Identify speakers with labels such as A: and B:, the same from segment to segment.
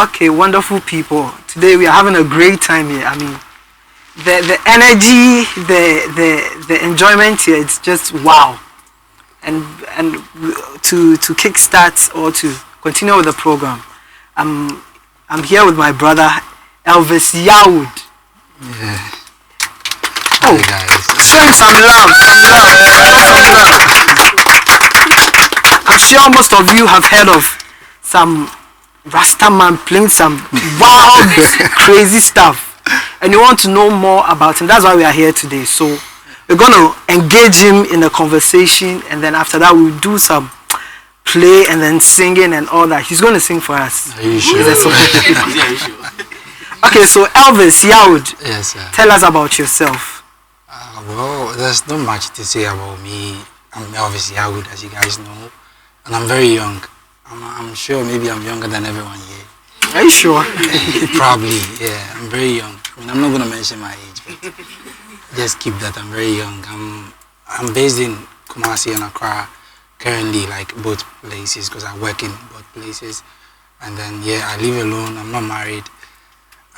A: Okay, wonderful people. Today we are having a great time here. I mean, the energy, the enjoyment here, it's just wow. And to kickstart or to continue with the program, I'm here with my brother Elvis Yarwood.
B: Yeah.
A: Oh,
B: Hi guys.
A: show him some love, I'm sure most of you have heard of some Rasta man playing some wild, crazy stuff, and you want to know more about him. That's why we are here today. So we're going to engage him in a conversation, and then after that we'll do some play and then singing and all that. He's going to sing for us.
B: Are you sure?
A: Okay, so Elvis Yarwood,
B: Yes, sir.
A: tell us about yourself.
B: Well, there's not much to say about me. I'm Elvis Yarwood, as you guys know, and I'm very young. I'm sure maybe I'm younger than everyone here.
A: Are you sure?
B: Probably, yeah. I'm very young. I mean, I'm not gonna mention my age, but just keep that. I'm very young. I'm based in Kumasi and Accra currently, like both places, because I work in both places. And then yeah, I live alone. I'm not married.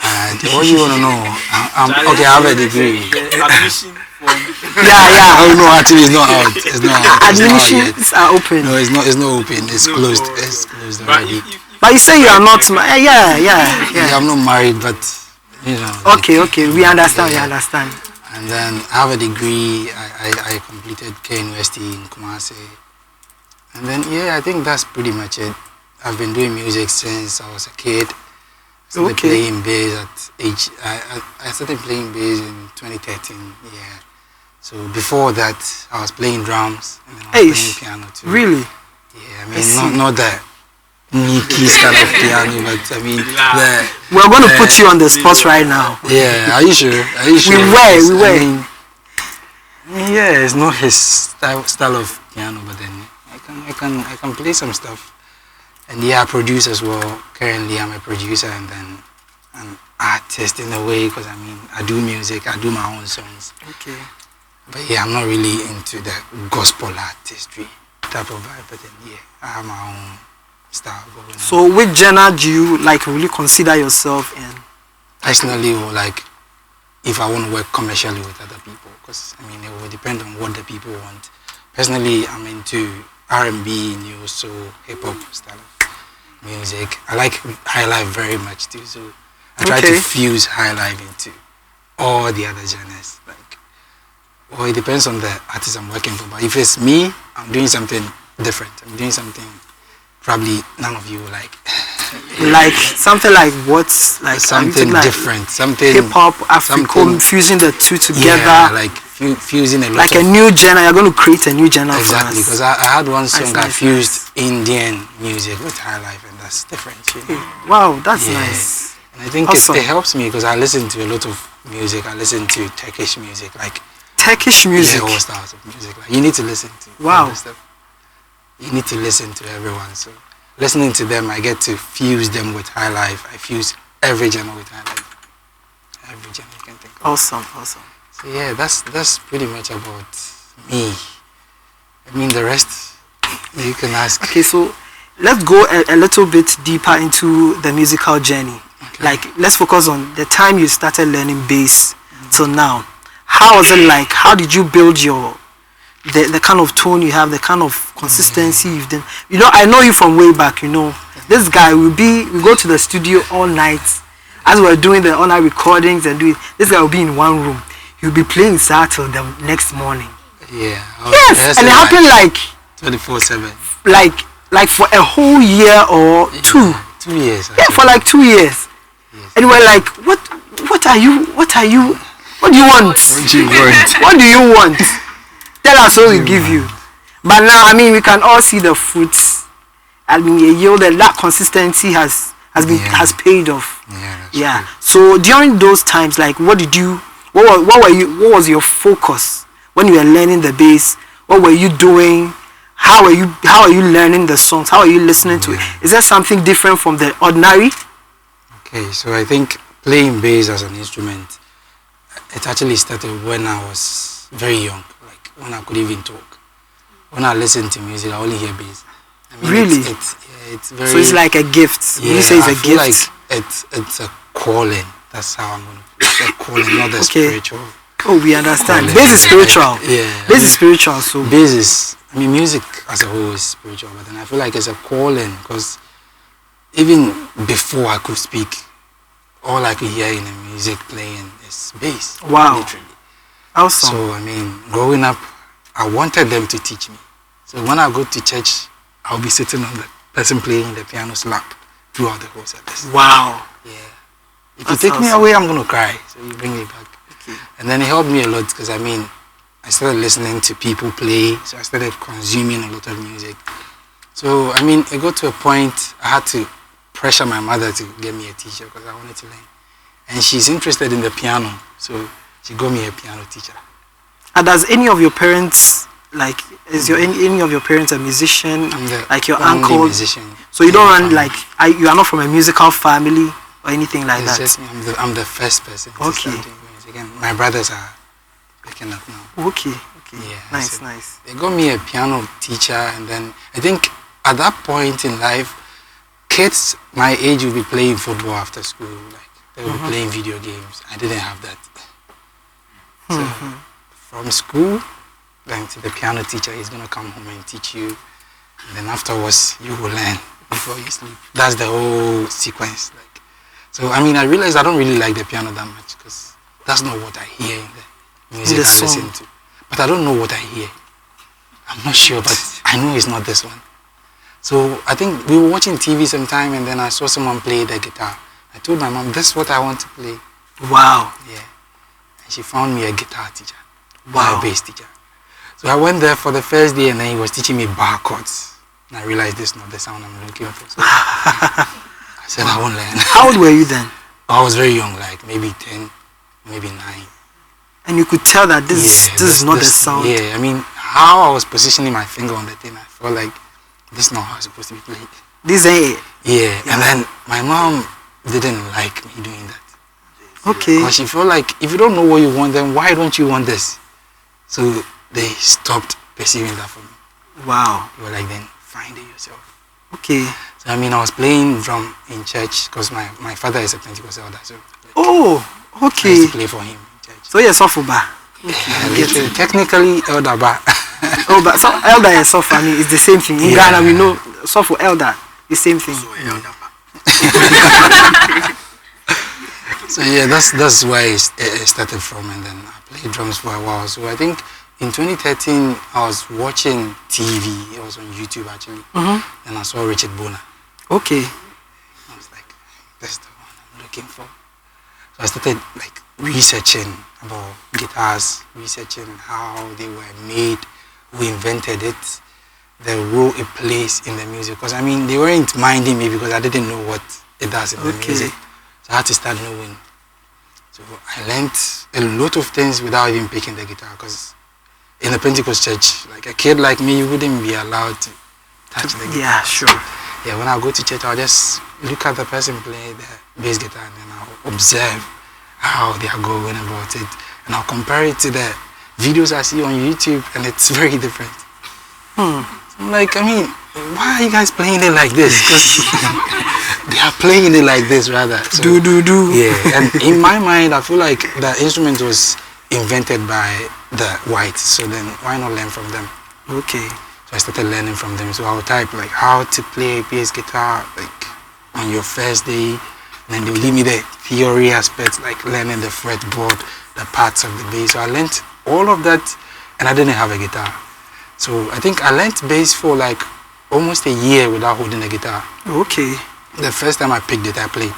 B: And what do you want to know? Okay, I have a degree.
A: Yeah.
B: Oh no, actually, it's not out. It's not out.
A: Admissions are open.
B: No, it's not open. It's closed. It's closed already.
A: But you say you are not yeah.
B: I'm not married, but you know.
A: Okay. We understand.
B: And then I have a degree. I completed K University in Kumasi. And then yeah, I think that's pretty much it. I've been doing music since I was a kid. Started playing bass at age. I started playing bass in 2013. Yeah. So before that, I was playing drums and then I was playing piano too.
A: Really?
B: Yeah. I mean, not that Nikki style of piano, but I mean,
A: we're going to put you on the spot right now.
B: Yeah. Are you sure?
A: We were.
B: I mean, yeah, it's not his style of piano, but then I can play some stuff. And yeah, I produce as well. Currently, I'm a producer and then an artist in a way, because I mean, I do music, I do my own songs.
A: Okay.
B: But yeah, I'm not really into the gospel artistry type of vibe, but then yeah, I have my own style going on.
A: So which genre do you like really consider yourself in?
B: Personally, or like if I want to work commercially with other people, because I mean, it will depend on what the people want. Personally, I'm into R&B, neo soul, hip-hop style of music. I like high life very much too, so I try to fuse high life into all the other genres. Like, well, it depends on the artist I'm working for. But if it's me, I'm doing something different. I'm doing something probably none of you like.
A: Like something like what? Like
B: something different, something
A: hip-hop, African, fusing the two together.
B: Yeah, like fusing a lot
A: like a new genre. You're going to create a new genre.
B: Exactly, because I had one song that fused Indian music with high life, and that's different. You know?
A: Wow, that's nice.
B: And I think it helps me because I listen to a lot of music. I listen to Turkish music, like
A: Turkish music.
B: Yeah, all styles of music. Like, you need to listen to.
A: Wow.
B: Stuff. You need to listen to everyone. So listening to them, I get to fuse them with high life. I fuse every genre with high life. Every genre you can think of.
A: Awesome.
B: So yeah, that's pretty much about me. I mean, the rest you can ask.
A: Okay, so let's go a little bit deeper into the musical journey. Okay. Like, let's focus on the time you started learning bass till now. How was it like? How did you build the kind of tone you have, the kind of consistency you've done? You know, I know you from way back. You know, this guy we go to the studio all night as we're doing the all-night recordings and doing. This guy will be in one room. He'll be playing that till the next morning.
B: Yeah.
A: Yes, and it happened like
B: 24/7.
A: Like for a whole year or two.
B: 2 years.
A: Yeah, for like 2 years. Yes. And we're like, what do you want? What do you want? What do you want? Tell us what we give you. But now, I mean, we can all see the fruits. I mean, that consistency has paid off. Yeah. So during those times, like, what was your focus when you were learning the bass? What were you doing? How are you learning the songs? How are you listening to it? Is there something different from the ordinary?
B: Okay, so I think playing bass as an instrument, it actually started when I was very young, like when I could even talk. When I listen to music, I only hear bass. I mean,
A: really?
B: it's very.
A: So it's like a gift.
B: Yeah,
A: you say it's
B: I
A: a
B: feel
A: gift.
B: like it's a calling. That's how I'm gonna put it. It's a calling, not the spiritual.
A: Oh, we understand.
B: Calling.
A: This is spiritual.
B: Yeah.
A: This is spiritual. So
B: this is. I mean, music as a whole is spiritual, but then I feel like it's a calling because even before I could speak, all I could hear in the music playing is bass.
A: Wow.
B: Literally.
A: Awesome.
B: So I mean, growing up, I wanted them to teach me. So when I go to church, I'll be sitting on the person playing the piano's lap throughout the whole service.
A: Wow.
B: Yeah. If you take me away, I'm gonna cry. So you bring me back.
A: Okay.
B: And then it helped me a lot because I mean, I started listening to people play, so I started consuming a lot of music. So I mean, it got to a point I had to pressure my mother to get me a teacher because I wanted to learn. And she's interested in the piano, so she got me a piano teacher.
A: And does any of your parents is any of your parents a musician? Like your uncle?
B: Musician.
A: So you don't run you are not from a musical family or anything like that?
B: Just me. I'm the first person to start doing music. And my brothers are picking up now.
A: Okay.
B: Yeah.
A: Nice,
B: so
A: nice.
B: They got me a piano teacher, and then I think at that point in life, kids my age will be playing football after school. Like they will be playing video games. I didn't have that. So from school, then to the piano teacher, he's gonna come home and teach you, and then afterwards you will learn before you sleep. That's the whole sequence. So I mean, I realized I don't really like the piano that much because that's not what I hear in the music I listen to. But I don't know what I hear. I'm not sure, but I know it's not this one. So I think we were watching TV sometime, and then I saw someone play the guitar. I told my mom, "This is what I want to play."
A: Wow.
B: Yeah. And she found me a guitar teacher.
A: Wow.
B: A bass teacher. So I went there for the first day, and then he was teaching me bar chords. And I realized this is not the sound I'm looking for. So I said, I won't learn.
A: How old were you then?
B: I was very young, like maybe 10, maybe 9.
A: And you could tell that this is not the sound.
B: Yeah, I mean, how I was positioning my finger on the thing, I felt like this is not how it's supposed to be played.
A: This ain't it.
B: Yeah, and then my mom didn't like me doing that.
A: Okay.
B: Because she felt like, if you don't know what you want, then why don't you want this? So they stopped pursuing that for me.
A: Wow.
B: They were like, then find it yourself.
A: Okay.
B: So I mean, I was playing drum in church because my father is a Pentecostal elder. So
A: okay.
B: I used to play for him in church.
A: So you're soft bar.
B: Yeah, technically elder bar.
A: But so elder and soft, I mean, it's the same thing. In Ghana, we know soft for elder, the same thing.
B: So yeah, that's where it started from, and then I played drums for a while. So I think in 2013 I was watching TV. It was on YouTube actually, and I saw Richard Bona.
A: Okay.
B: I was like, that's the one I'm looking for. So I started like researching about guitars, researching how they were made, who invented it, the role it plays in the music. Because I mean, they weren't minding me because I didn't know what it does in the music. So I had to start knowing. So I learned a lot of things without even picking the guitar. Because in a Pentecost church, like a kid like me, you wouldn't be allowed to touch the guitar.
A: Yeah, sure.
B: Yeah, when I go to church, I'll just look at the person playing the bass guitar, and then I'll observe how they are going about it, and I'll compare it to the videos I see on YouTube, and it's very different. I'm like, I mean, why are you guys playing it like this? Because they are playing it like this rather. So,
A: do.
B: Yeah, and in my mind, I feel like the instrument was invented by the whites, so then why not learn from them?
A: Okay.
B: So I started learning from them. So I'll type like how to play bass guitar like on your first day. And then they'll give me the theory aspects, like learning the fretboard, the parts of the bass. So I learned all of that, and I didn't have a guitar. So I think I learned bass for like almost a year without holding a guitar.
A: Okay.
B: The first time I picked it, I played.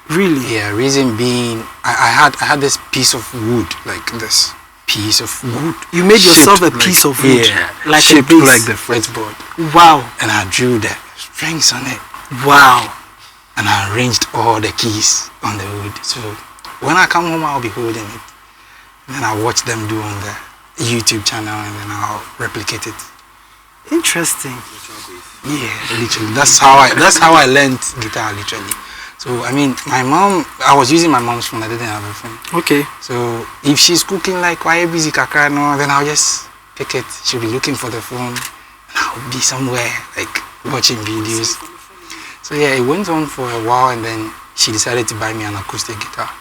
A: Really?
B: Yeah, reason being, I had this piece of wood, like this piece of wood.
A: You made yourself a piece of wood?
B: Yeah,
A: like
B: shaped
A: a bass.
B: like the fretboard.
A: Wow.
B: And I drew the strings on it.
A: Wow.
B: And I arranged all the keys on the wood. So when I come home, I'll be holding it. And then I'll watch them do on the YouTube channel, and then I'll replicate it.
A: Interesting.
B: Yeah, literally. That's how I learned guitar, literally. So I mean, I was using my mom's phone. I didn't have a phone.
A: Okay.
B: So if she's cooking like quiet busy kakra, no, then I'll just pick it. She'll be looking for the phone, and I'll be somewhere like watching videos. So yeah, it went on for a while, and then she decided to buy me an acoustic guitar.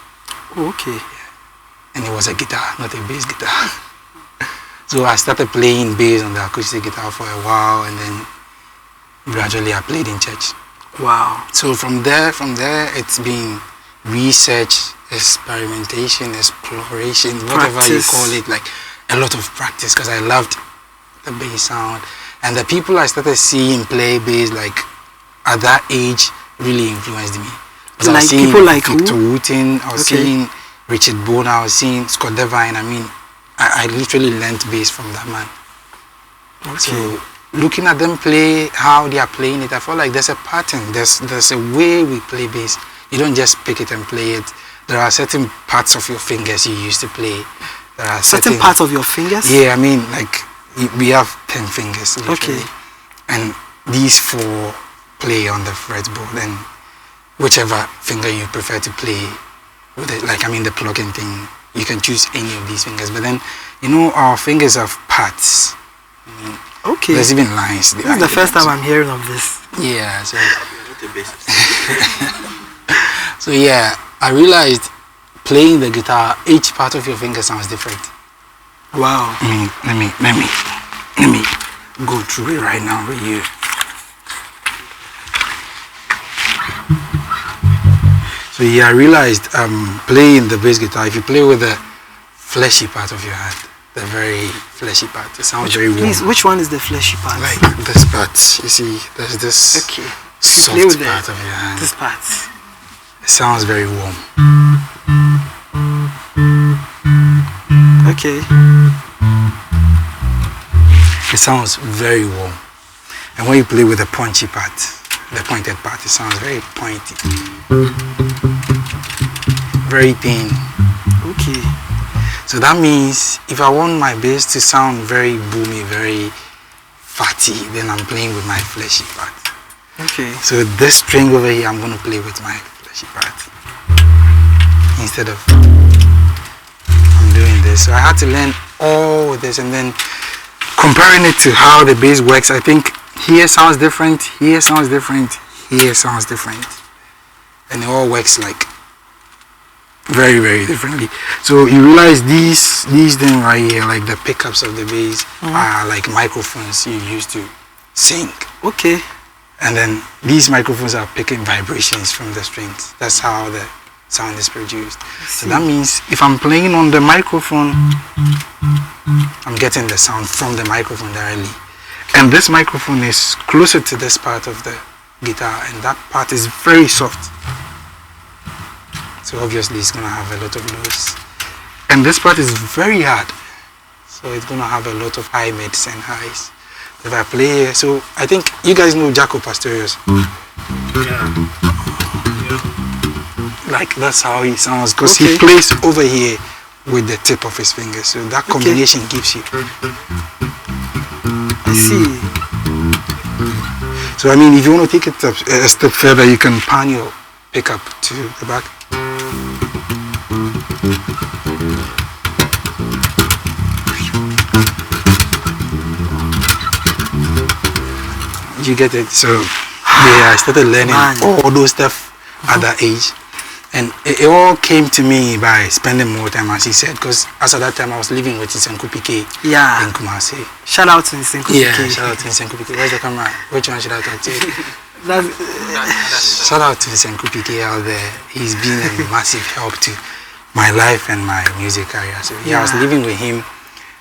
A: Oh, okay.
B: Yeah. And it was a guitar, not a bass guitar. So I started playing bass on the acoustic guitar for a while, and then gradually I played in church.
A: Wow.
B: So from there, it's been research, experimentation, exploration, whatever you call it, like a lot of practice, because I loved the bass sound. And the people I started seeing play bass, like at that age, really influenced me.
A: So like people like
B: Victor
A: who?
B: Wooten, I was seeing Richard Bona, I was seeing Scott Devine. I mean, I literally learned bass from that man.
A: Okay.
B: So looking at them play, how they are playing it, I felt like there's a pattern, there's a way we play bass. You don't just pick it and play it. There are certain parts of your fingers you used to play. There are
A: certain parts of your fingers?
B: Yeah, I mean, like we have 10 fingers literally.
A: Okay.
B: And these 4 play on the fretboard, and whichever finger you prefer to play with it, like I mean the plugging thing, you can choose any of these fingers. But then, you know, our fingers have parts. I mean,
A: okay.
B: There's even lines.
A: This is the first time I'm hearing of this.
B: Yeah. So, so yeah, I realized playing the guitar, each part of your finger sounds different.
A: Wow.
B: Let me go through it right now with you. So yeah, I realized playing the bass guitar, if you play with the fleshy part of your hand, the very fleshy part, it sounds very warm.
A: Please, which one is the fleshy part?
B: Like this part, you see, there's this soft part of your hand.
A: This part.
B: It sounds very warm.
A: Okay.
B: It sounds very warm. And when you play with the punchy part, the pointed part, it sounds very pointy. Very thin.
A: Okay.
B: So that means if I want my bass to sound very boomy, very fatty, then I'm playing with my fleshy part.
A: Okay.
B: So this string over here, I'm going to play with my fleshy part. Instead of I'm doing this. So I had to learn all of this, and then comparing it to how the bass works, I think here sounds different, here sounds different, here sounds different. And it all works like very, very differently. So you realize these things right here, like the pickups of the bass, are like microphones you use to sing.
A: Okay.
B: And then these microphones are picking vibrations from the strings. That's how the sound is produced. So that means if I'm playing on the microphone, I'm getting the sound from the microphone directly. And this microphone is closer to this part of the guitar, and that part is very soft. So obviously it's gonna have a lot of lows. And this part is very hard. So it's gonna have a lot of high mids and highs. If I play here, so I think you guys know Jaco Pastorius. Like that's how he sounds, because he plays over here with the tip of his finger. So that combination gives you.
A: I see.
B: So I mean, if you want to take it a step further, you can pan your pickup to the back. You get it? So yeah, I started learning all those stuff at that age. And it all came to me by spending more time, as he said, because as at that time I was living with Nsenku PK in Kumasi.
A: Shout out to Nsenku PK.
B: Yeah, shout out to Nsenku PK. Where's the camera? Which one should I talk to? Shout out to Nsenku PK out there. He's been a massive help to my life and my music career. So yeah, I was living with him,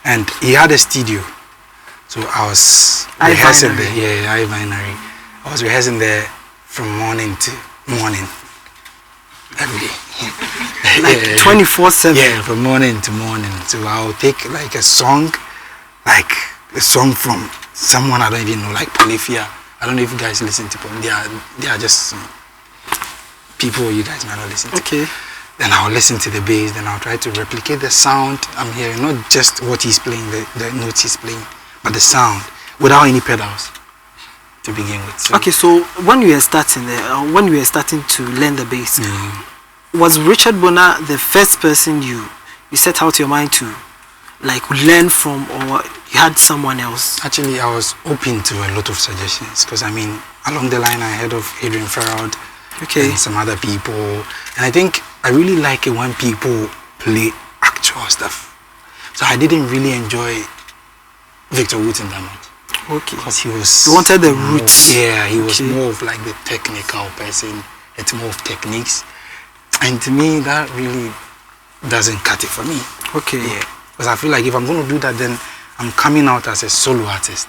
B: and he had a studio. So I was rehearsing there. Yeah, I binary. I was rehearsing there from morning to morning. Every day.
A: Like 24/7.
B: Yeah, from morning to morning. So I'll take like a song from someone I don't even know, like Polyphia. I don't know if you guys listen to them. They are just some people you guys might not listen to.
A: Okay.
B: Then I'll listen to the bass, then I'll try to replicate the sound I'm hearing, not just what he's playing, the notes he's playing, but the sound without any pedals to begin with. So
A: okay, so when you were starting to learn the bass, was Richard Bona the first person you set out your mind to like learn from, or you had someone else?
B: Actually, I was open to a lot of suggestions because I mean, along the line, I heard of Adrian Farrell and some other people, and I think I really like it when people play actual stuff. So I didn't really enjoy Victor Wooten that much.
A: Okay.
B: Because he was...
A: You wanted the roots.
B: Yeah, he was more of like the technical person. It's more of techniques. And to me, that really doesn't cut it for me.
A: Okay.
B: Yeah. Because I feel like if I'm going to do that, then I'm coming out as a solo artist.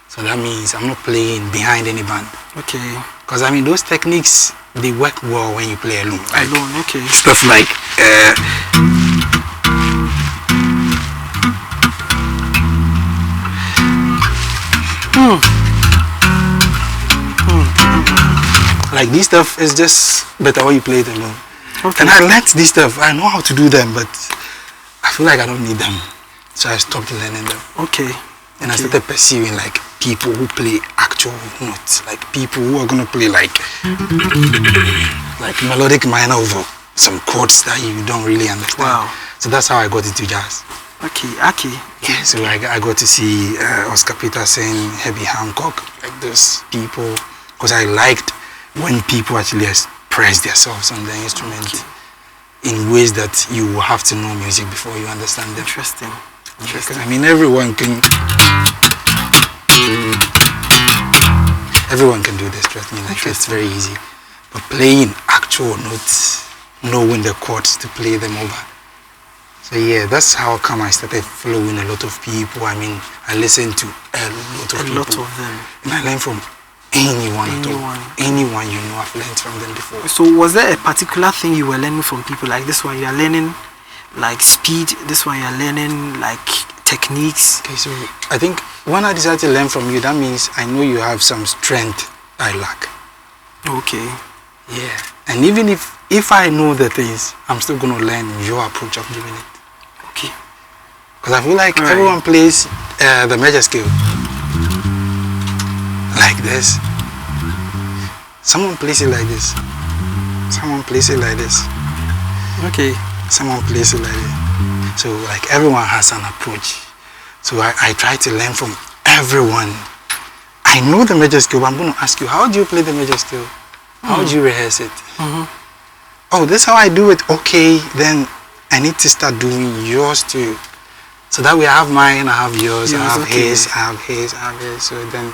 B: So that means I'm not playing behind any band.
A: Okay.
B: Because I mean, those techniques, they work well when you play alone. Like
A: alone, okay.
B: Stuff like... Like this stuff is just better when you play it alone. Okay. And I liked this stuff. I know how to do them, but I feel like I don't need them. So I stopped learning them.
A: Okay.
B: And I started pursuing like people who play actual notes, like people who are gonna play like melodic minor over some chords that you don't really understand.
A: Wow.
B: So that's how I got into jazz.
A: Okay.
B: Yeah, so I got to see Oscar Peterson, Herbie Hancock, like those people, because I liked when people actually express themselves on the instrument in ways that you will have to know music before you understand them.
A: Interesting.
B: Because I mean, everyone can do this, trust me, like it's very easy. But playing actual notes, knowing the chords to play them over. So yeah, that's how come I started following a lot of people. I mean, I listened to a lot of people. A lot of them. And I learned from anyone at all. Anyone you know, I've learned from them before.
A: So was there a particular thing you were learning from people? Like this one you are learning like speed, this one you are learning like techniques?
B: Okay, so I think when I decided to learn from you, that means I know you have some strength I lack.
A: Okay.
B: Yeah. And even if I know the things, I'm still going to learn your approach of doing it.
A: Okay.
B: Because I feel like everyone plays the major scale like this. Someone plays it like this. Someone plays it like this.
A: Okay.
B: Someone plays it like this. So like everyone has an approach. So I try to learn from everyone. I know the major scale, but I'm going to ask you, how do you play the major scale? How do you rehearse it? Oh, that's how I do it. Okay, then I need to start doing yours too. So that way I have mine, I have yours, I have his, I have his, I have his. So then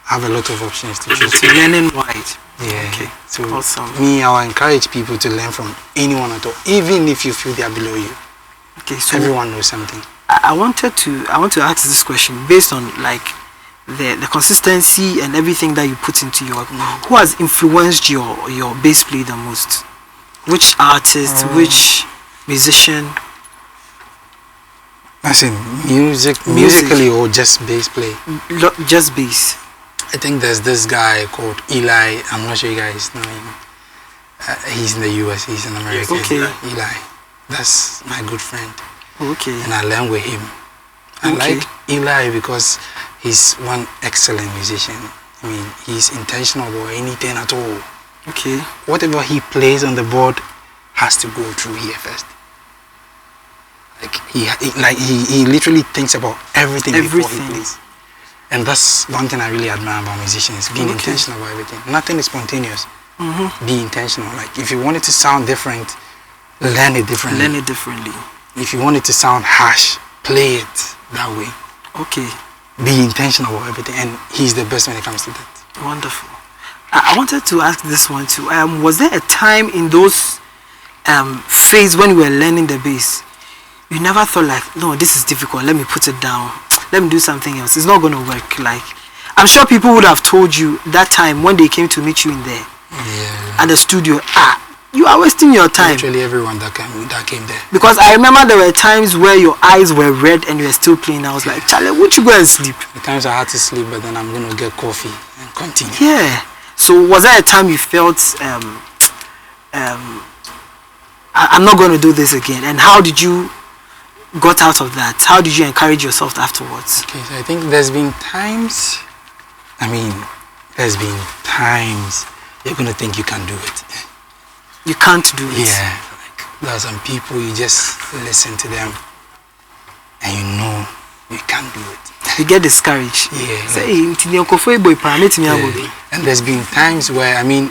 B: I have a lot of options to choose.
A: So learning wide.
B: Yeah.
A: Okay.
B: So
A: awesome.
B: Me, I will encourage people to learn from anyone at all, even if you feel they are below you.
A: Okay. So
B: everyone knows something.
A: I want to ask this question based on like the consistency and everything that you put into your work. Who has influenced your bass play the most? Which artist, which musician?
B: As in musically or just bass play?
A: Just bass.
B: I think there's this guy called Eli. I'm not sure you guys know him. He's in the US, he's in America.
A: Okay.
B: Eli. That's my good friend.
A: Okay.
B: And I learn with him. I like Eli because he's one excellent musician. I mean, he's intentional about anything at all.
A: Okay.
B: Whatever he plays on the board has to go through here first. Like he literally thinks about everything before he plays. And that's one thing I really admire about musicians, being intentional about everything. Nothing is spontaneous. Be intentional. Like if you want it to sound different, learn it differently.
A: Learn it differently.
B: If you want it to sound harsh, play it that way.
A: Okay.
B: Be intentional about everything, and he's the best when it comes to that.
A: Wonderful. I wanted to ask this one too. Was there a time in those phase when you were learning the bass, you never thought like, no, this is difficult, let me put it down, let me do something else, it's not going to work? Like, I'm sure people would have told you that time when they came to meet you in there at the studio, you are wasting your time.
B: Literally everyone that came there.
A: Because I remember there were times where your eyes were red and you were still playing. I was like, Charlie, won't you go and sleep?
B: The times I had to sleep, but then I'm going to get coffee and continue.
A: Yeah. So was there a time you felt, I'm not going to do this again? And how did you got out of that? How did you encourage yourself afterwards?
B: Okay, so I think there's been times, you're going to think you can do it.
A: You can't do it.
B: Yeah, like there are some people, you just listen to them and you know you can't do it.
A: You get discouraged.
B: Yeah.
A: Say,
B: And there's been times where, I mean,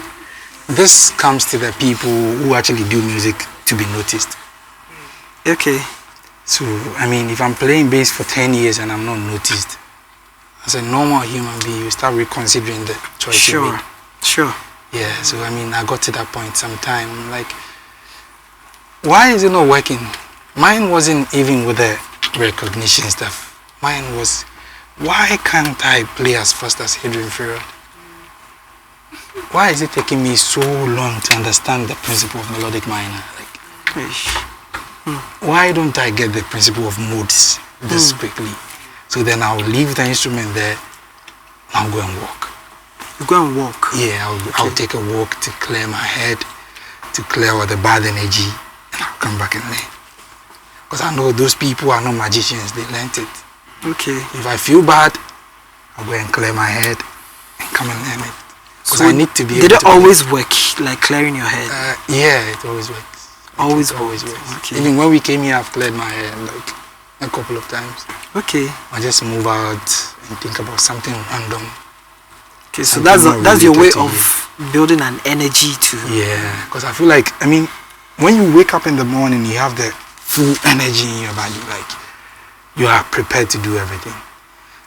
B: this comes to the people who actually do music to be noticed.
A: Okay.
B: So, I mean, if I'm playing bass for 10 years and I'm not noticed, as a normal human being, you start reconsidering the choice you made.
A: Sure.
B: Yeah, so I mean, I got to that point sometime. I'm like, why is it not working? Mine wasn't even with the recognition stuff. Mine was, why can't I play as fast as Adrian Ferrer? Why is it taking me so long to understand the principle of melodic minor? Like, why don't I get the principle of modes this quickly? So then I'll leave the instrument there, I'll go and walk.
A: You go and walk?
B: Yeah, I'll take a walk to clear my head, to clear all the bad energy, and I'll come back and learn. Because I know those people are not magicians, they learned it.
A: Okay.
B: If I feel bad, I'll go and clear my head and come and learn it. Because
A: So
B: I need to be able to...
A: Did it always work, like clearing your head?
B: Yeah, it always works.
A: Always
B: works.
A: Okay.
B: Even when we came here, I've cleared my head like a couple of times.
A: Okay.
B: I just move out and think about something random.
A: Okay, so that's your way of building an energy to...
B: Yeah, because I feel like, I mean, when you wake up in the morning, you have the full energy in your body, like you are prepared to do everything.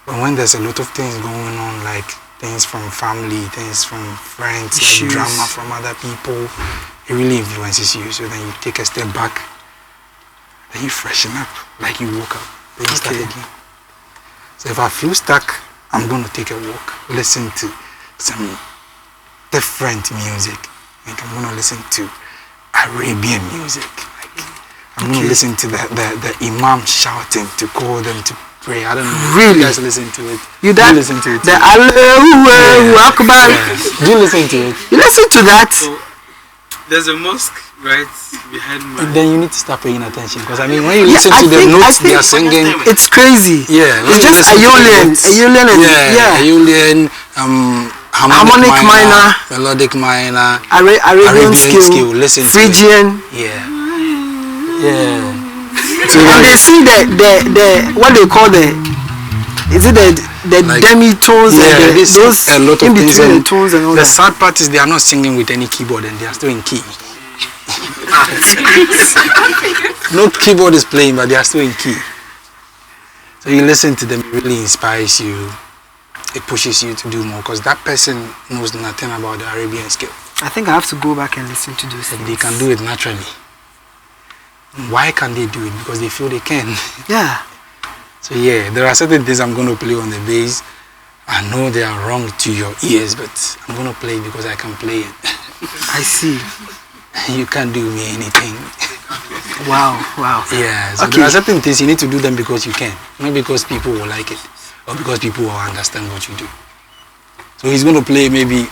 B: But when there's a lot of things going on, like things from family, things from friends, like drama from other people, it really influences you. So then you take a step back, then you freshen up, like you woke up, then you start again. So if I feel stuck, I'm going to take a walk, listen to some different music. Like I'm going to listen to Arabian music. Like I'm going to listen to the imam shouting to call them to pray. I don't know.
A: Really?
B: You guys listen to it.
A: You
B: listen to it.
A: The Allahu Akbar.
B: Do you listen to it?
A: You listen to that?
C: So, there's a mosque right behind my...
B: Then you need to start paying attention. Because I mean, when you listen to the notes they are singing...
A: It's crazy.
B: Yeah.
A: It's just Aeolian.
B: Aeolian, harmonic minor, melodic minor,
A: Arabian skill,
B: listen
A: Phrygian.
B: Yeah. Yeah.
A: So and they see the what they call is it the like, demitones and those
B: a lot of
A: in
B: things
A: between the tones and all
B: the
A: that.
B: sad part is they are not singing with any keyboard and they are still in key. No keyboard is playing, but they are still in key. So you listen to them, it really inspires you. It pushes you to do more because that person knows nothing about the Arabian skill.
A: I think I have to go back and listen to those things.
B: They can do it naturally. Why can't they do it? Because they feel they can.
A: Yeah.
B: So yeah, there are certain things I'm going to play on the bass. I know they are wrong to your ears, but I'm going to play it because I can play it.
A: I see.
B: You can't do me anything.
A: Wow.
B: Yeah, so there are certain things you need to do them because you can, not because people will like it or because people will understand what you do. So he's going to play maybe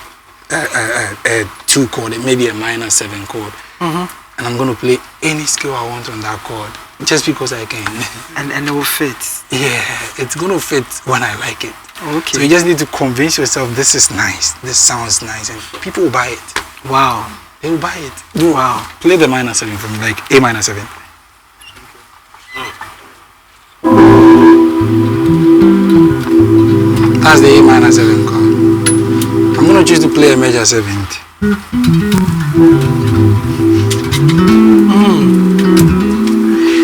B: a 2 chord, maybe a minor 7 chord. And I'm going to play any scale I want on that chord just because I can.
A: And it will fit.
B: Yeah, it's going to fit when I like it.
A: Okay.
B: So you just need to convince yourself this is nice, this sounds nice, and people will buy it.
A: Wow.
B: They will buy it.
A: Wow.
B: Play the minor 7 for me, like A minor 7. That's the A minor 7 chord. I'm going to choose to play a major 7th.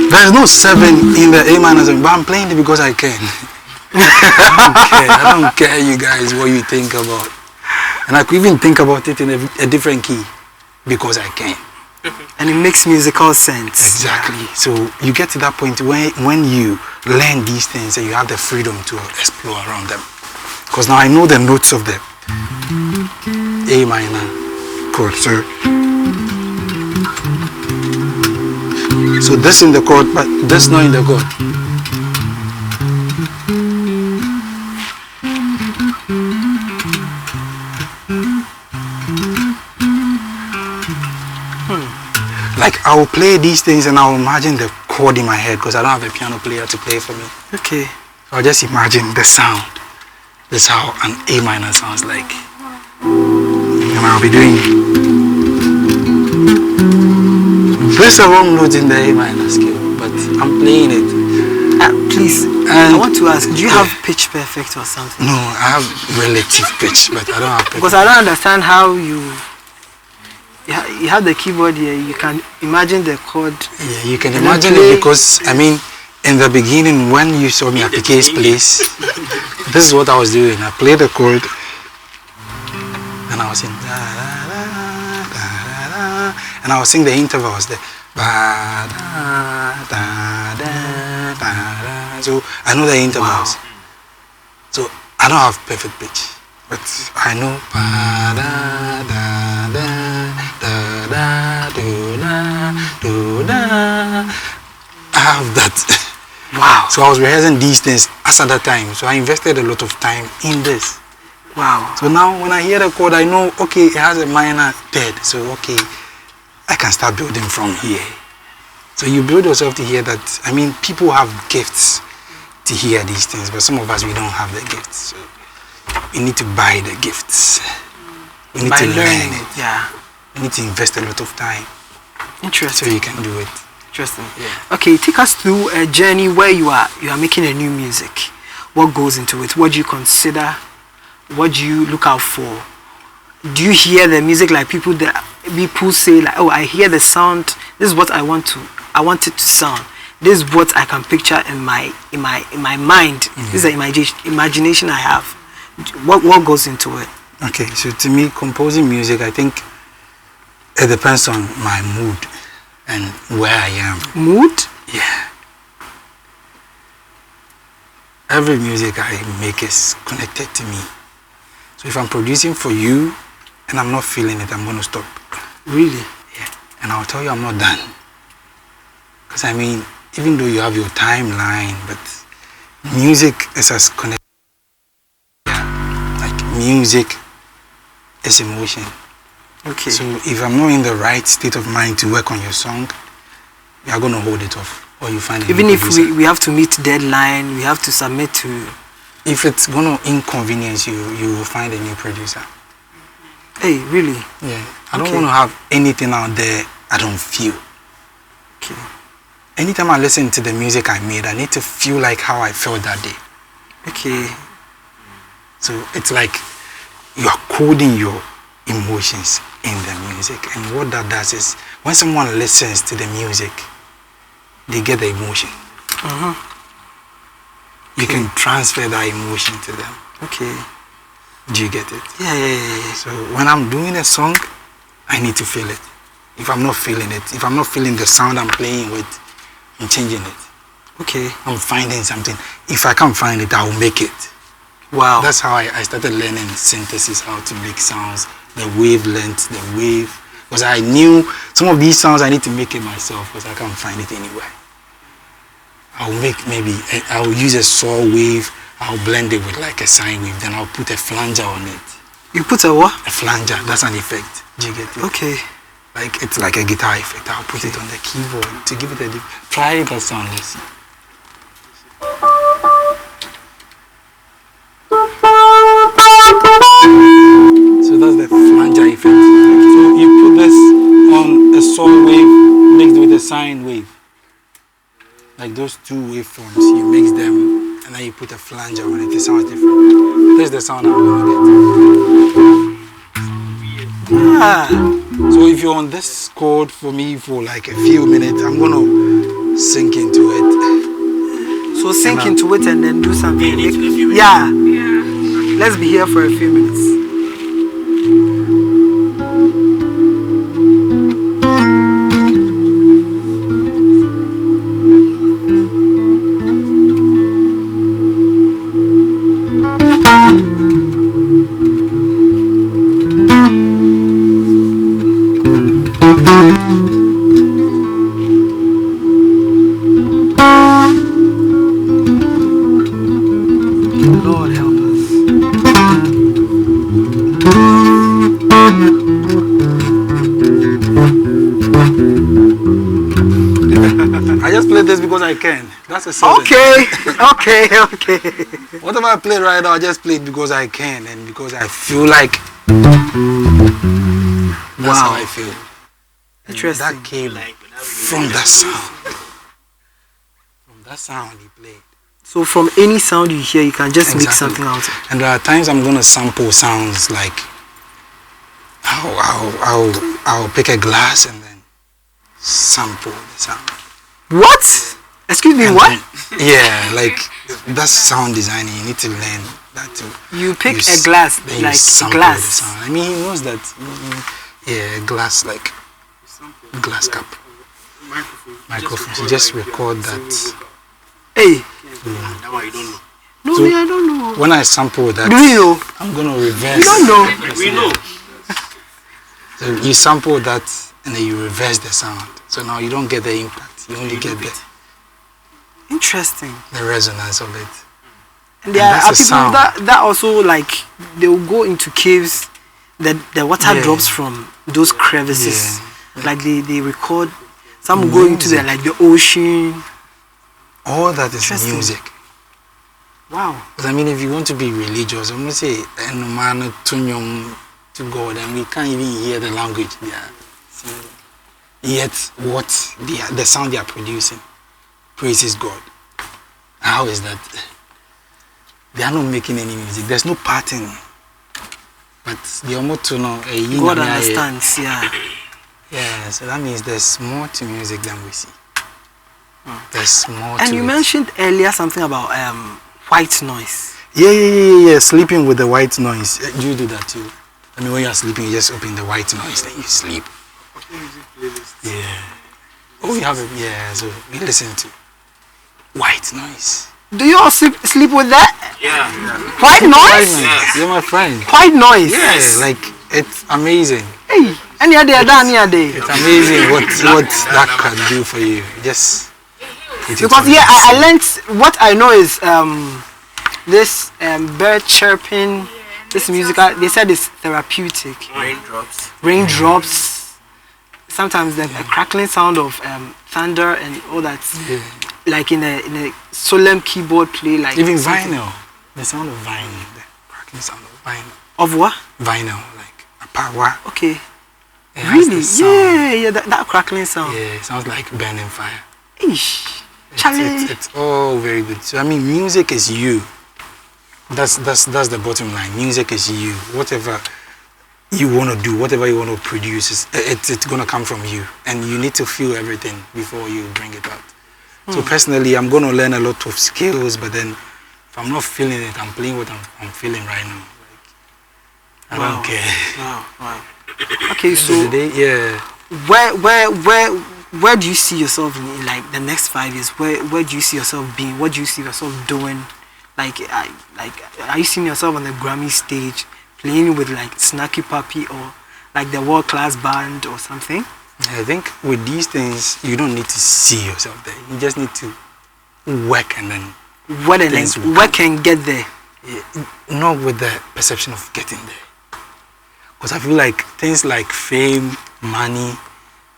B: There's no 7 in the A minor 7, but I'm playing it because I can. I don't care, you guys, what you think about. And I could even think about it in a different key because I can.
A: And it makes musical sense.
B: Exactly. So you get to that point when you learn these things and you have the freedom to explore around them. Because now I know the notes of the A minor chord. So this in the chord, but this not in the chord. Like I will play these things and I will imagine the chord in my head because I don't have a piano player to play for me.
A: Okay.
B: So I'll just imagine the sound. This is how an A minor sounds like. And I'll be doing this is a wrong note in the A minor scale, but I'm playing it.
A: Please, I want to ask, do you have pitch perfect or something?
B: No, I have relative pitch, but I don't have perfect.
A: Because I don't understand how you have the keyboard here. You can imagine the chord.
B: Yeah, you can imagine it because, I mean, in the beginning, when you saw me at PK's place, this is what I was doing. I played the chord, and I was singing, da, da, da, da, da, da, and I was singing the intervals there. Ba, da, da, da, da, da. So I know the intervals. Wow. So I don't have perfect pitch, but I know ba, da, da, da, da, da, do, da, do, da. I have that.
A: Wow.
B: So I was rehearsing these things as at that time. So I invested a lot of time in this.
A: Wow.
B: So now when I hear the chord, I know, okay, it has a minor third. So, okay, I can start building from here. So you build yourself to hear that, I mean, people have gifts to hear these things, but some of us, we don't have the gifts. So we need to buy the gifts. We need to learn it.
A: Yeah.
B: We need to invest a lot of time.
A: Interesting.
B: So you can do it.
A: Interesting. Yeah. Okay, take us through a journey where you are making a new music. What goes into it? What do you consider? What do you look out for? Do you hear the music like people say like, oh, I hear the sound. This is what I want it to sound. This is what I can picture in my mind. Mm-hmm. This is the imagination I have. What goes into it?
B: Okay, so to me, composing music, I think it depends on my mood and where I am.
A: Mood?
B: Yeah. Every music I make is connected to me. So if I'm producing for you and I'm not feeling it, I'm going to stop.
A: Really?
B: Yeah. And I'll tell you I'm not done. Because I mean, even though you have your timeline, but music is as connected. Yeah. Like music is emotion.
A: Okay.
B: So if I'm not in the right state of mind to work on your song, you are going to hold it off. Or you find
A: even if we have to meet deadline, we have to submit to.
B: If it's going to inconvenience you, you will find a new producer.
A: Hey, really?
B: Yeah. I don't want to have anything out there I don't feel.
A: Okay.
B: Anytime I listen to the music I made, I need to feel like how I felt that day.
A: Okay.
B: So it's like you are coding your emotions in the music. And what that does is, when someone listens to the music, they get the emotion.
A: Uh-huh.
B: You can transfer that emotion to them.
A: Okay.
B: Do you get it?
A: Yeah.
B: So when I'm doing a song, I need to feel it. If I'm not feeling it, if I'm not feeling the sound I'm playing with, I'm changing it.
A: Okay.
B: I'm finding something. If I can't find it, I will make it.
A: Wow.
B: That's how I started learning synthesis, how to make sounds, the wavelength, the wave. Because I knew some of these sounds I need to make it myself because I can't find it anywhere. I'll use a saw wave, I'll blend it with like a sine wave, then I'll put a flanger on it.
A: You put a what?
B: A flanger, that's an effect. Do you get it?
A: Okay.
B: Like, it's like a guitar effect. I'll put it on the keyboard to give it a try that sound, let's see. So that's the flanger effect. So you put this on a saw wave mixed with a sine wave. Like those two waveforms, you mix them and then you put a flanger on it. It sounds different. This is the sound I'm going to get.
A: Ah.
B: So if you're on this chord for me for like a few minutes, I'm going to sink into it.
A: So sink into it and then do something. Yeah. Let's be here for a few minutes. Lord help us.
B: I just play this because I can. That's a song.
A: Okay.
B: Whatever I play right now, I just play it because I can and because I feel like that's how I feel.
A: Interesting.
B: That came from that sound. From that sound he played.
A: So from any sound you hear, you can just make something out of it.
B: And there are times I'm gonna sample sounds like I'll pick a glass and then sample the sound.
A: What? Excuse me,
B: And
A: what?
B: then- yeah, like that's sound designing. You need to learn that too.
A: You pick a glass,
B: Then
A: like
B: you sample
A: glass.
B: the sound. I mean, he knows that. Yeah, glass like glass cup. Microphone. You just record that.
A: Hey.
C: That one you don't know.
A: No,
B: So-
A: me, I don't know.
B: When I sample that,
A: Do you know?
B: I'm gonna reverse.
A: You don't know.
C: We know.
B: So you sample that and then you reverse the sound. So now you don't get the impact. You only get
A: Interesting.
B: the resonance of it.
A: And there
B: And
A: are
B: that's a
A: people
B: sound.
A: that also like they will go into caves. The water
B: Yeah.
A: drops from those crevices.
B: Yeah.
A: Like they record. Some will go into the like the ocean.
B: All that is
A: Interesting.
B: music.
A: Wow.
B: Because I mean, if you want to be religious, I'm gonna say "Enumano tunyom" to God, and we can't even hear the language they are singing. Yet, what the sound they are producing praises God. How is that? They are not making any music. There's no pattern. But the omoto no.
A: God understands. Yeah.
B: Yeah, so that means there's more to music than we see. There's more to
A: And you
B: it.
A: mentioned earlier something about white noise.
B: Yeah. Sleeping with the white noise. You do that too. I mean, when you're sleeping, you just open the white noise, then you sleep. Yeah. Oh, you have a, yeah, so we listen to white noise.
A: Do you all sleep with that?
C: Yeah.
A: White noise?
C: Yes.
B: You're my friend.
A: White noise.
B: Yeah, like, it's amazing.
A: Hey, any other than any other.
B: It's amazing what that can do for you. Just put it
A: Because
B: on
A: yeah,
B: the
A: I learned what I know is this bird chirping, this musical. They said it's therapeutic. Raindrops. Sometimes the crackling sound of thunder and all that.
B: Yeah.
A: Like in a solemn keyboard play, like
B: Even
A: something.
B: vinyl. The sound of vinyl. The crackling sound of vinyl.
A: Of what?
B: Vinyl, like a power.
A: Okay.
B: It has
A: Really?
B: this sound.
A: Yeah, that crackling sound.
B: Yeah, it sounds like burning fire.
A: Eesh. Charlie.
B: It's all very good. So I mean, music is you. That's the bottom line. Music is you. Whatever you want to do, whatever you want to produce, it's gonna come from you, and you need to feel everything before you bring it out. So personally, I'm gonna learn a lot of skills, but then if I'm not feeling it, I'm playing what I'm feeling right now. Like, I don't care.
A: Wow. Okay, so
B: Yeah.
A: where do you see yourself in like the next 5 years? Where do you see yourself being? What do you see yourself doing? Like are you seeing yourself on the Grammy stage playing with like Snacky Papi or like the world class band or something?
B: I think with these things, you don't need to see yourself there. You just need to work and then things will
A: Where can get there?
B: not with the perception of getting there. Because I feel like things like fame, money,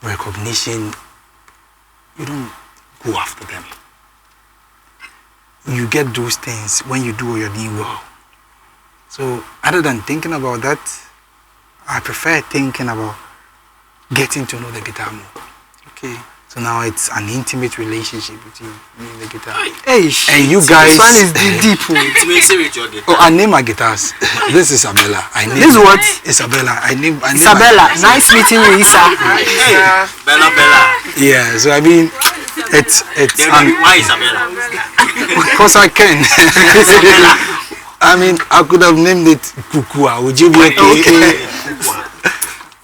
B: recognition, you don't go after them. You get those things when you do what you're doing well. So other than thinking about that, I prefer thinking about getting to know the guitar more.
A: Okay.
B: So now it's an intimate relationship between me and the guitar.
A: Hey,
B: And you guys.
A: this one is deep. Oh.
B: Oh, I name my guitars. This is Isabella. I name
A: This what?
B: Isabella. I name
A: Isabella, nice meeting you, Isa.
C: Bella.
B: Yeah, so I mean, it's
C: Why Isabella?
B: because I can. I mean, I could have named it Kukua. Would you be okay?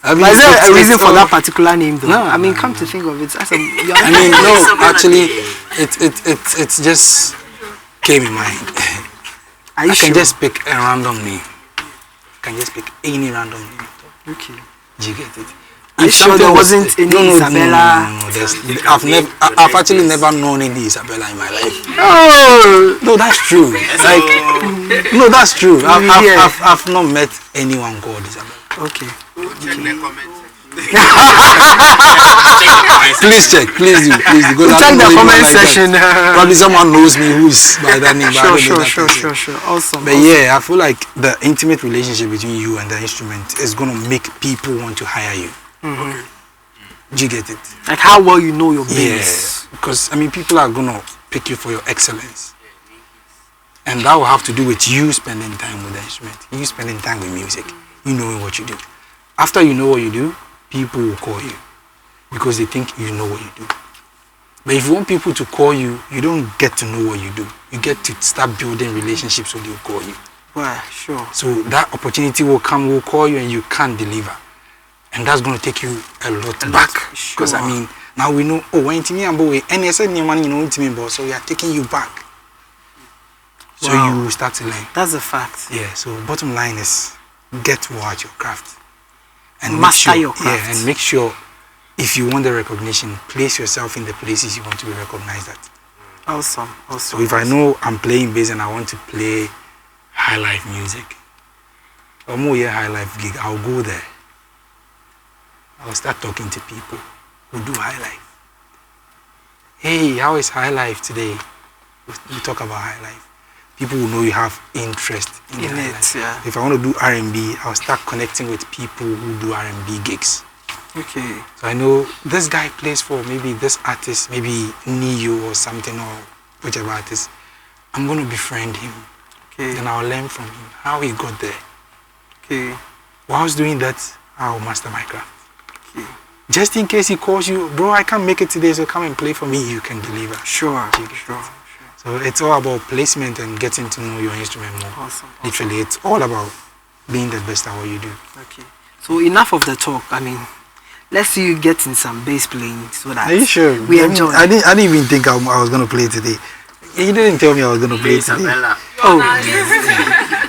B: I mean,
A: But is there a reason for
B: all-
A: that particular name though?
B: No,
A: I mean,
B: no,
A: come to think of it, as a
B: I mean, no, actually, it's just came in mind.
A: are you
B: I can
A: sure?
B: just pick a random name. I can just pick any random name.
A: Okay.
B: Do you get it?
A: Are you sure there wasn't any Isabella?
B: No. I've actually never known any Isabella in my life.
A: Oh,
B: No, that's true. Like, no, that's true.
A: Yeah.
B: I've not met anyone called Isabella.
A: okay.
B: Please check, please do. Because
A: Check
B: I don't
A: the
B: believe
A: comment
B: like that.
A: section.
B: Probably someone knows me who's by that name. But I don't know that person.
A: Sure. Awesome.
B: But yeah, I feel like the intimate relationship between you and the instrument is gonna make people want to hire you. Do you get it?
A: Like how well you know your
B: Yeah,
A: bass.
B: because I mean, people are gonna pick you for your excellence. And that will have to do with you spending time with the instrument, you spending time with music, you knowing what you do. After you know what you do, people will call you because they think you know what you do. But if you want people to call you, you don't get to know what you do. You get to start building relationships so they'll call you.
A: Well, sure.
B: So that opportunity will come, will call you, and you can't deliver. And that's going to take you a lot back. Because I mean, now we know, oh, when me and boy, and I said, so we are taking you back. So you will start to learn.
A: That's a fact.
B: Yeah, so bottom line is get to watch your craft.
A: And master your craft.
B: Yeah, and make sure if you want the recognition, place yourself in the places you want to be recognized at.
A: Awesome.
B: So if I know I'm playing bass and I want to play high life music, or more high life gig, I'll go there. I'll start talking to people who do high life. Hey, how is high life today? We talk about high life. People will know you have interest in high life.
A: Yeah.
B: If I want to do R&B, I'll start connecting with people who do R&B gigs.
A: Okay.
B: So I know this guy plays for maybe this artist, maybe Neo or something, or whichever artist. I'm going to befriend him.
A: Okay.
B: Then I'll learn from him how he got there.
A: Okay.
B: Whilst doing that, I'll master my craft.
A: Okay.
B: Just in case he calls you, bro, I can't make it today, so come and play for me, you can deliver.
A: Sure.
B: So it's all about placement and getting to know your instrument more.
A: Awesome.
B: Literally, it's all about being the best at what you do.
A: Okay. So enough of the talk. I mean, let's see you getting some bass playing so that
B: Are you sure?
A: we enjoy.
B: I didn't even think I was going to play today. He didn't tell me I was going to play today.
A: Oh.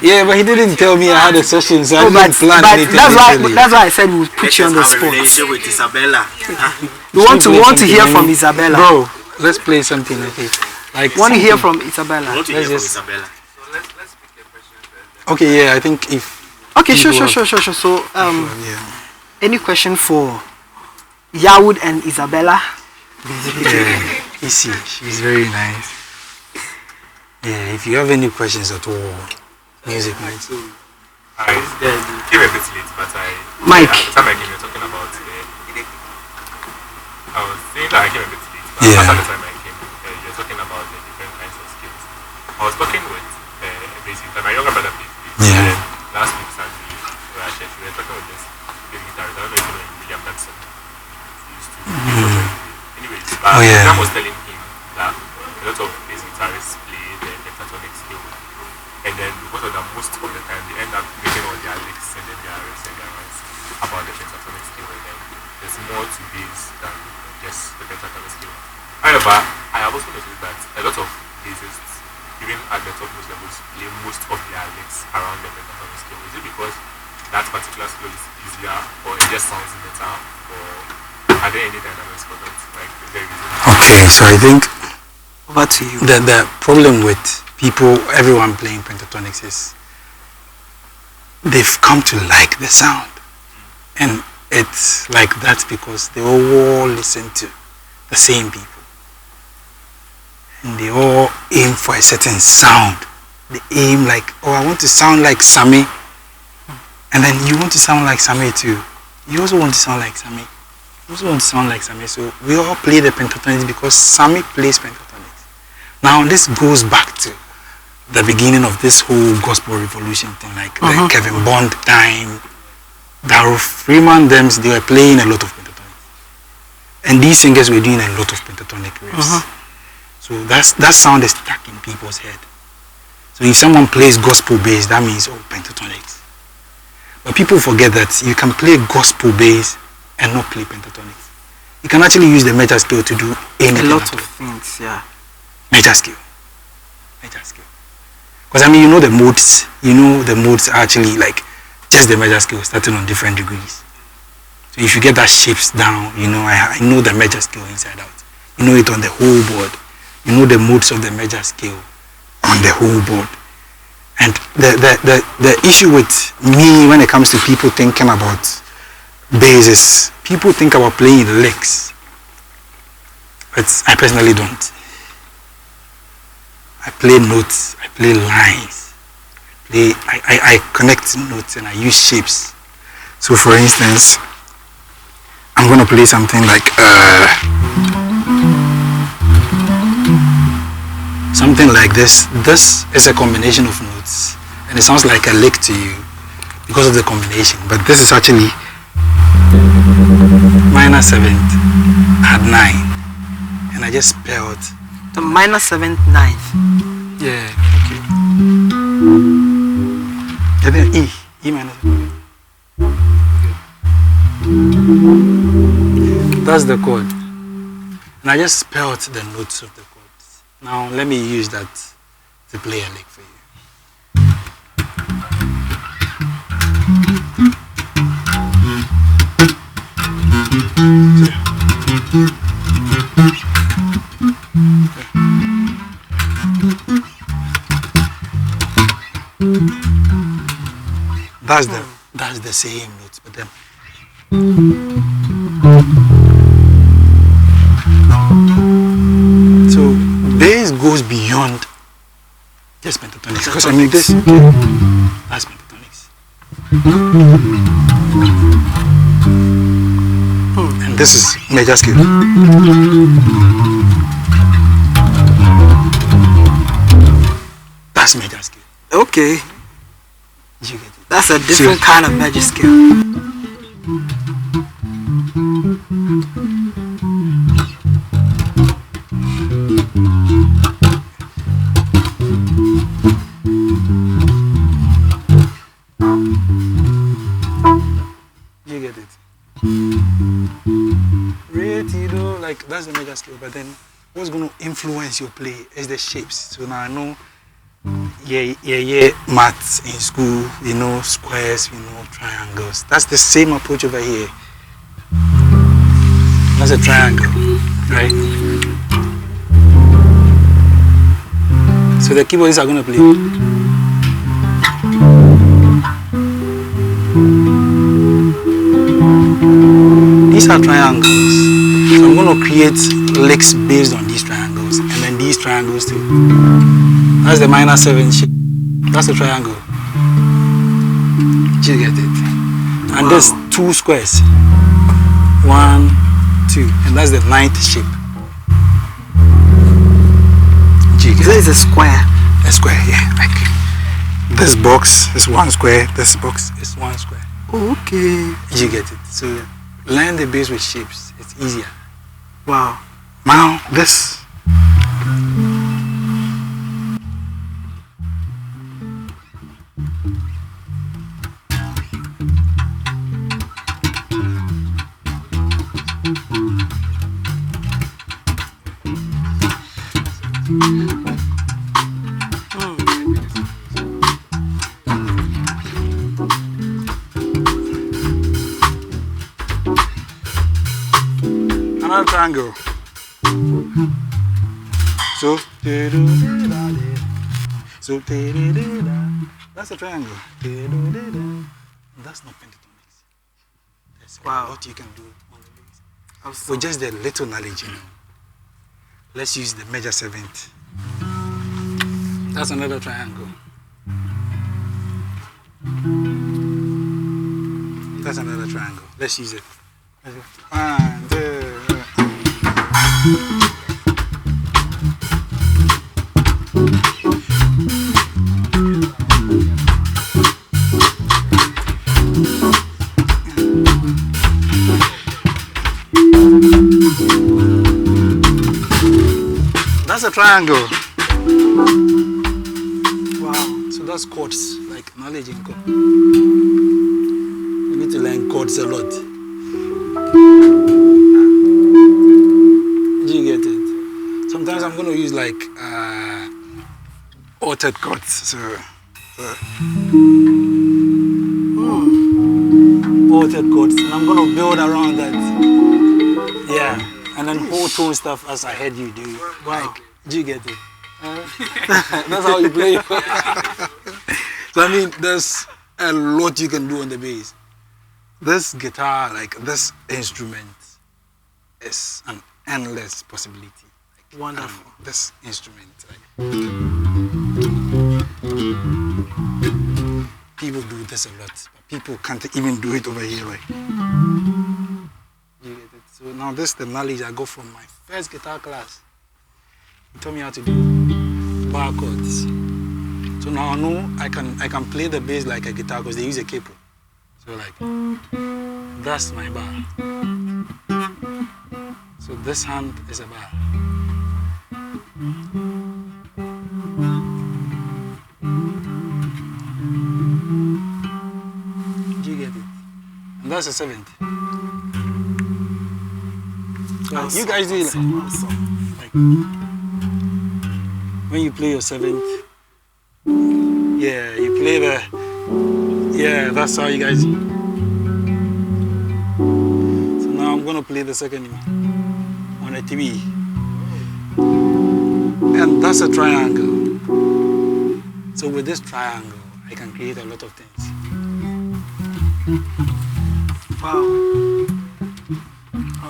B: Yeah, but he didn't tell me I had a session, so I didn't plan anything.
A: That's why I said we'll put you on the spot.
C: With Isabella.
A: We want to hear from Isabella.
B: Bro, let's play something. Okay. Like
A: want to hear from Isabella.
C: I want to hear from Isabella.
D: Let's pick a question first.
B: Okay, yeah, I think if...
A: Okay, sure. So, any question for Yarwood and Isabella?
B: Yeah, easy. She's very nice. Yeah, if you have any questions at all, music night.
D: I came a bit late, but
A: Mike.
D: At the time I came, you were talking about... I was saying that I came a bit late, but
B: Yeah.
D: after the time I came, you're talking about the different kinds of skills. I was talking with basically my younger brother plays bass.
B: Yeah.
D: And last week Sunday, we were talking with this bass guitarist. I don't know if you know William Jackson. He used to anyways,
B: Oh, yeah.
D: Sam was telling him that a lot of bass guitarists play the pentatonic skill. And then because of that, most of the time they end up making all their licks and then their riffs and their runs about the pentatonic skill. And then there's more to bass than just the pentatonic skill. However, I have also noticed that a lot of bassists, even at the topmost levels, play most of their licks around the pentatonic skill. Is it because that particular skill is easier, or it just sounds better, or are there any dynamics for that? Like, is there a reason?
B: Okay, so I think
A: Over to you.
B: the problem with people, everyone playing pentatonics is they've come to like the sound. And it's like that because they all listen to the same people. And they all aim for a certain sound. They aim like, oh, I want to sound like Sammy. And then you want to sound like Sammy too. You also want to sound like Sammy. You also want to sound like Sammy. So we all play the pentatonics because Sammy plays pentatonics. Now this goes back to the beginning of this whole gospel revolution thing, like the Kevin Bond time. Daryl Freeman, they were playing a lot of pentatonics. And these singers were doing a lot of pentatonic riffs. So that sound is stuck in people's head. So if someone plays gospel bass, that means, oh, pentatonics. But people forget that you can play gospel bass and not play pentatonics. You can actually use the measure scale to do anything.
A: A lot of things, yeah.
B: Measure scale. Because I mean, you know the modes. You know the modes are actually like just the measure scale starting on different degrees. So if you get that shapes down, you know, I know the measure scale inside out. You know it on the whole board. You know the modes of the measure scale on the whole board. And the issue with me when it comes to people thinking about bass is people think about playing licks. But I personally don't. I play notes, I play lines, I connect notes and I use shapes. So for instance, I'm going to play something like something like this. This is a combination of notes, and it sounds like a lick to you because of the combination. But this is actually minor seventh at 9, and I just spelled
A: the minor 7th, 9th.
B: yeah. Okay. And then E minor 7th. That's the chord. And I just spelled the notes of the chords. Now let me use that to play a lick for you. That's the same notes, but then so this goes beyond just pentatonics, because I mean this that's pentatonics, and this is major scale. That's major scale.
A: Okay.
B: You get it?
A: That's a different kind of major scale.
B: You get it? Re-ti-do, like that's the major scale, but then what's going to influence your play is the shapes. So now I know maths in school, you know, squares, you know, triangles. That's the same approach over here. That's a triangle, right? So the keyboardists are going to play. These are triangles. So I'm going to create licks based on these triangles, and then these triangles too. That's the minor 7 shape. That's a triangle. Did you get it? And there's 2 squares. 1, 2, and that's the 9th shape. Did you get
A: This
B: it?
A: is a square.
B: A square, yeah. Like this box is 1 square. This box is 1 square.
A: Okay.
B: Did you get it? So learn the bass with shapes. It's easier.
A: Wow.
B: Now this. Another triangle. So that's a triangle. That's not pentatonics. That's
A: Wow.
B: what you can do on the bass. With just the little knowledge, you know. Let's use the major 7th. That's another triangle. That's another triangle. Let's use it. 1, 2. That's a triangle. Wow. So that's chords, like knowledge in chords. You need to learn chords a lot. Do you get it? Sometimes I'm going to use like altered chords. So altered chords, and I'm going to build around that. Yeah, and then whole tone stuff as I heard you do. Like, do you get it? That's how you play. So I mean, there's a lot you can do on the bass. This guitar, like this instrument, is an endless possibility. Like,
A: Wonderful.
B: This instrument, like, people do this a lot, but people can't even do it over here. Like, you get it? So now this is the knowledge I got from my first guitar class. He taught me how to do bar chords. So now I know I can play the bass like a guitar because they use a capo. So like that's my bar. So this hand is a bar. Do you get it? And that's a seventh. So you guys do it like when you play your seventh, yeah, you play the, yeah, that's how you guys do. So now I'm gonna play the second one on a TV. And that's a triangle. So with this triangle, I can create a lot of things.
A: Wow.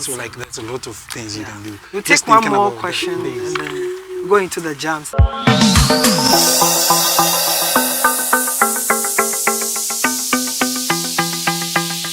B: So like there's a lot of things you can do.
A: We'll
B: Just
A: take one
B: thinking
A: more
B: about the
A: question
B: bass.
A: and then go into the jams.